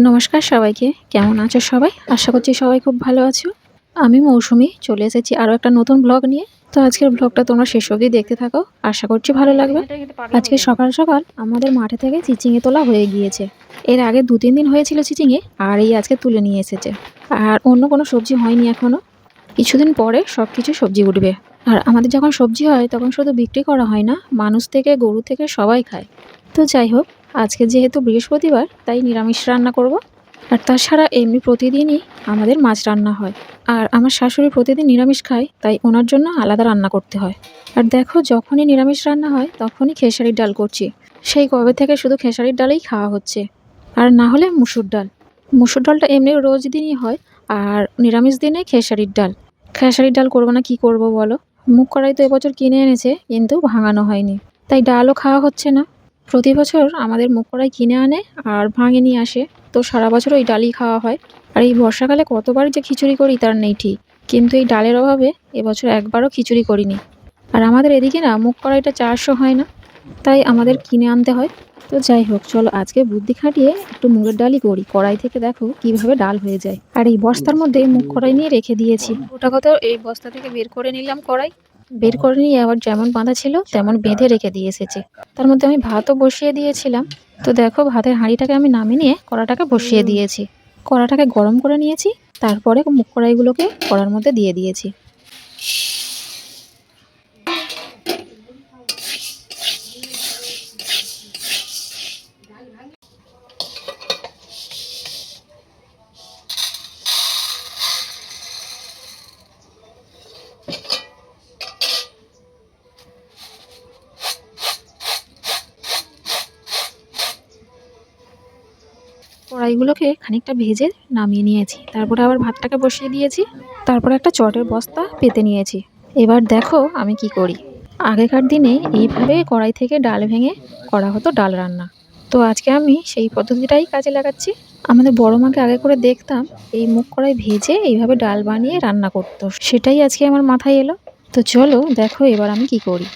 নমস্কার সবাইকে। কেমন আছো সবাই? আশা করছি সবাই খুব ভালো আছো। আমি মৌসুমি চলে এসেছি আরও একটা নতুন ব্লগ নিয়ে। তো আজকের ব্লগটা তোমরা শেষ অবধি দেখতে থাকো। আশা করছি ভালো লাগবে। আজকে সকাল সকাল আমাদের মাঠে থেকে চিচিঙে তোলা হয়ে গিয়েছে। এর আগে ২-৩ দিন হয়েছিল চিচিঙে, আর এই আজকে তুলে নিয়ে এসেছে। আর অন্য কোনো সবজি হয়নি এখনো। কিছুদিন পরে সবকিছু সবজি উঠবে। আর আমাদের যখন সবজি হয় তখন শুধু বিক্রি করা হয় না, মানুষ থেকে গরু থেকে সবাই খায়। তো যাই হোক, আজকে যেহেতু বৃহস্পতিবার তাই নিরামিষ রান্না করব। আর তাছাড়া এমনি প্রতিদিনই আমাদের মাছ রান্না হয়। আর আমার শাশুড়ি প্রতিদিন নিরামিষ খায়, তাই ওনার জন্য আলাদা রান্না করতে হয়। আর দেখো, যখনই নিরামিষ রান্না হয় তখনই খেসারির ডাল করছি। সেই কবে থেকে শুধু খেসারির ডালেই খাওয়া হচ্ছে, আর না হলে মুসুর ডাল। মুসুর ডালটা এমনি রোজ দিনই হয়, আর নিরামিষ দিনে খেসারির ডাল। খেসারির ডাল করবো না কি করব বলো? মুগ কড়াই তো এবছর কিনে এনেছে, কিন্তু ভাঙানো হয়নি, তাই ডালও খাওয়া হচ্ছে না। প্রতি বছর আমাদের মুগ কড়াই কিনে আনে আর ভাঙে নিয়ে আসে, তো সারা বছর ওই ডালই খাওয়া হয়। আর এই বর্ষাকালে কতবার যে খিচুড়ি করি তার নেই ঠিক, কিন্তু এই ডালের অভাবে এবছর একবারও খিচুড়ি করিনি। আর আমাদের এদিকে না মুগ কড়াইটা চারশো হয় না, তাই আমাদের কিনে আনতে হয়। তো যাই হোক, চলো আজকে বুদ্ধি খাটিয়ে একটু মুগের ডালই করি। কড়াই থেকে দেখো কিভাবে ডাল হয়ে যায়। আর এই বস্তার মধ্যে মুগ কড়াই নিয়ে রেখে দিয়েছি। ওটা কত, এই বস্তা থেকে বের করে নিলাম কড়াই। বের করে নিয়ে আবার যেমন বাঁধা ছিল তেমন বেঁধে রেখে দিয়ে এসেছি। তার মধ্যে আমি ভাতও বসিয়ে দিয়েছিলাম। তো দেখো, ভাতের হাঁড়িটাকে আমি নামিয়ে নিয়ে কড়াটাকে বসিয়ে দিয়েছি। কড়াটাকে গরম করে নিয়েছি, তারপরে মুগ কড়াইগুলোকে কড়ার মধ্যে দিয়ে দিয়েছি। কড়াইগুলোকে খানিকটা ভেজে নামিয়ে নিয়েছি, তারপরে আবার ভাতটাকে বসিয়ে দিয়েছি। তারপরে একটা চটের বস্তা পেতে নিয়েছি। এবার দেখো আমি কি করি। আগেকার দিনে এইভাবে কড়াই থেকে ডাল ভেঙে করা হতো ডাল রান্না। তো আজকে আমি সেই পদ্ধতিটাই কাজে লাগাচ্ছি। আমাদের বড় মাকে আগে করে দেখতাম এই মুগ কড়াই ভেজে এইভাবে ডাল বানিয়ে রান্না করতো, সেটাই আজকে আমার মাথায় এলো। তো চলো দেখো এবার আমি কি করি।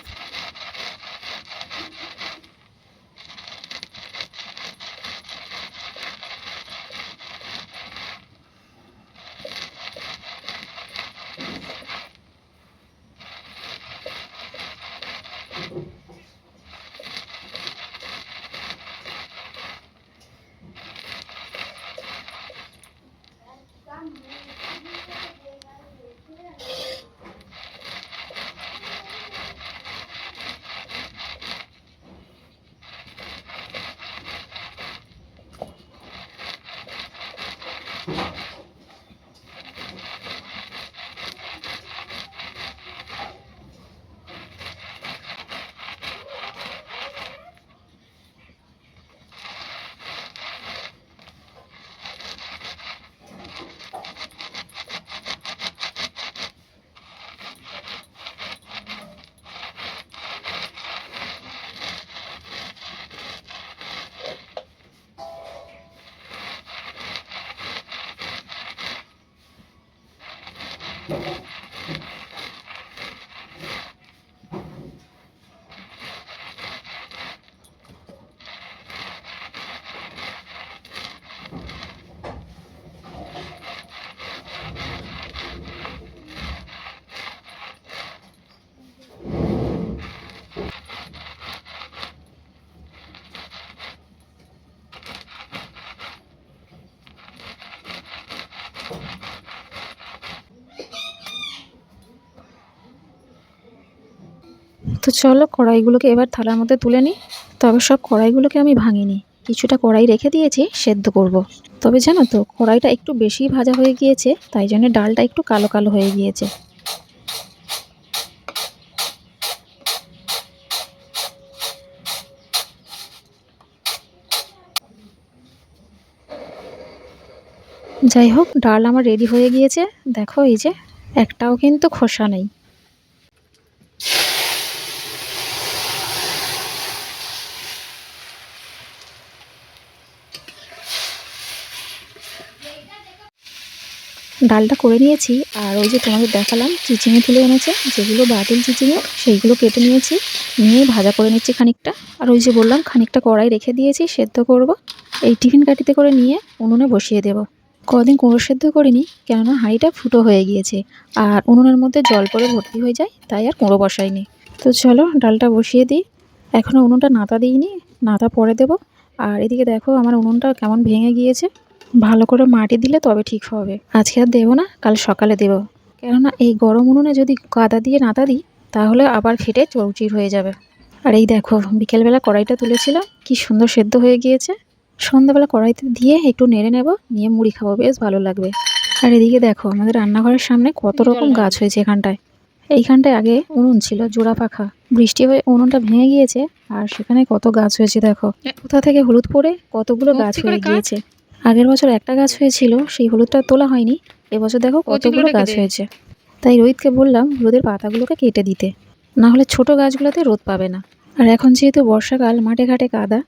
তো চলো কড়াইগুলোকে এবার থালার মধ্যে তুলে নিই। তবে সব কড়াইগুলোকে আমি ভাঙিনি, কিছুটা কড়াই রেখে দিয়েছি সেদ্ধ করব। তবে জানো তো, কড়াইটা একটু বেশি ভাজা হয়ে গিয়েছে, তাই জন্য ডালটা একটু কালো কালো হয়ে গিয়েছে। যাই হোক, ডাল আমার রেডি হয়ে গিয়েছে। দেখো এই যে, একটাও কিন্তু খোসা নেই। ডালটা করে নিয়েছি। আর ওই যে তোমাদের দেখালাম চিচিঙে তুলে এনেছে, যেগুলো বাতিল চিচিঙে সেইগুলো কেটে নিয়েছি, নিয়ে ভাজা করে নিচ্ছি খানিকটা। আর ওই যে বললাম খানিকটা কড়াই রেখে দিয়েছি সেদ্ধ করব। এই টিফিন কাঠিতে করে নিয়ে উনুনে বসিয়ে দেব। কদিন কুমড়ো সেদ্ধ করিনি, কেননা হাঁড়িটা ফুটো হয়ে গিয়েছে আর উনুনের মধ্যে জল পড়ে ভর্তি হয়ে যায়, তাই আর কুমড়ো বসাইনি। তো চলো ডালটা বসিয়ে দিই। এখনও উনুনটা নাতা দিইনি, নাতা পরে দেব। আর এদিকে দেখো আমার উনুনটা কেমন ভেঙে গিয়েছে, ভালো করে মাটি দিলে তবে ঠিক হবে। আজকে আর দেবো না, কাল সকালে দেবো। কেননা এই গরম উনুনে যদি কাদা দিয়ে নাতা দিই তাহলে আবার ফেটে চৌচির হয়ে যাবে। আর এই দেখো বিকেলবেলা কড়াইটা তুলেছিলাম, কি সুন্দর সেদ্ধ হয়ে গিয়েছে। সন্ধ্যাবেলা কড়াইতে দিয়ে একটু নেড়ে নেব, নিয়ে মুড়ি খাবো, বেশ ভালো লাগবে। আর এদিকে দেখো আমাদের রান্নাঘরের সামনে কত রকম গাছ হয়েছে এখানটায়। এইখানটায় আগে উনুন ছিল জোড়া পাখা, বৃষ্টি হয়ে উনুনটা ভেঙে গিয়েছে। আর সেখানে কত গাছ হয়েছে দেখো, কোথা থেকে হলুদ পড়ে কতগুলো গাছ হয়ে গিয়েছে। আগের বছর একটা গাছ হয়েছিল, সেই হলুদটা তোলা হয়নি। এবছর দেখো কতগুলো গাছ হয়েছে। তাই রোহিতকে বললাম রোদের পাতাগুলোকে কেটে দিতে, না হলে ছোট গাছগুলোতে রোদ পাবে না। আর এখন যেহেতু বর্ষাকাল, মাঠে ঘাটে কাদা,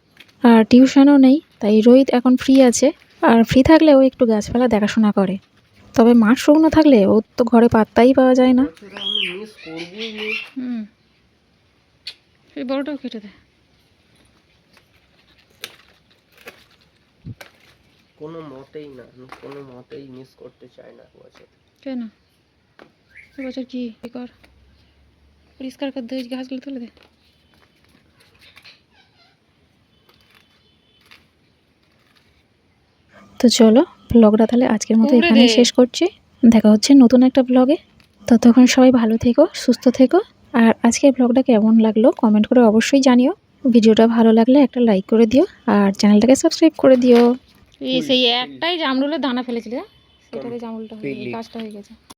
আর টিউশনও নেই, তাই রোহিত এখন ফ্রি আছে। আর ফ্রি থাকলে ও একটু গাছপালা দেখাশোনা করে। তবে মাঠ শুকনো থাকলে ওর তো ঘরে পাত্তাই পাওয়া যায় না। এই বড়টাও কেটে দেয়। কোনো মতেই না, কোনো মতেই মিস করতে চাই না বছর। কেন এবছর কি কর, পরিষ্কার করে দে, গাছগুলো তুলে দে। তো চলো ব্লগটা তাহলে আজকের মতো এখানেই শেষ করছি। দেখা হচ্ছে নতুন একটা ব্লগে। ততক্ষণ সবাই ভালো থেকো, সুস্থ থেকো। আর আজকের ব্লগটা কেমন লাগলো কমেন্ট করে অবশ্যই জানিও। ভিডিওটা ভালো লাগলে একটা লাইক করে দিও, আর চ্যানেলটাকে সাবস্ক্রাইব করে দিও। এই সেই একটাই জামরুলের দানা ফেলেছিলে, সেটাতে জামরুলটা হয়ে গাছটা হয়ে গেছে।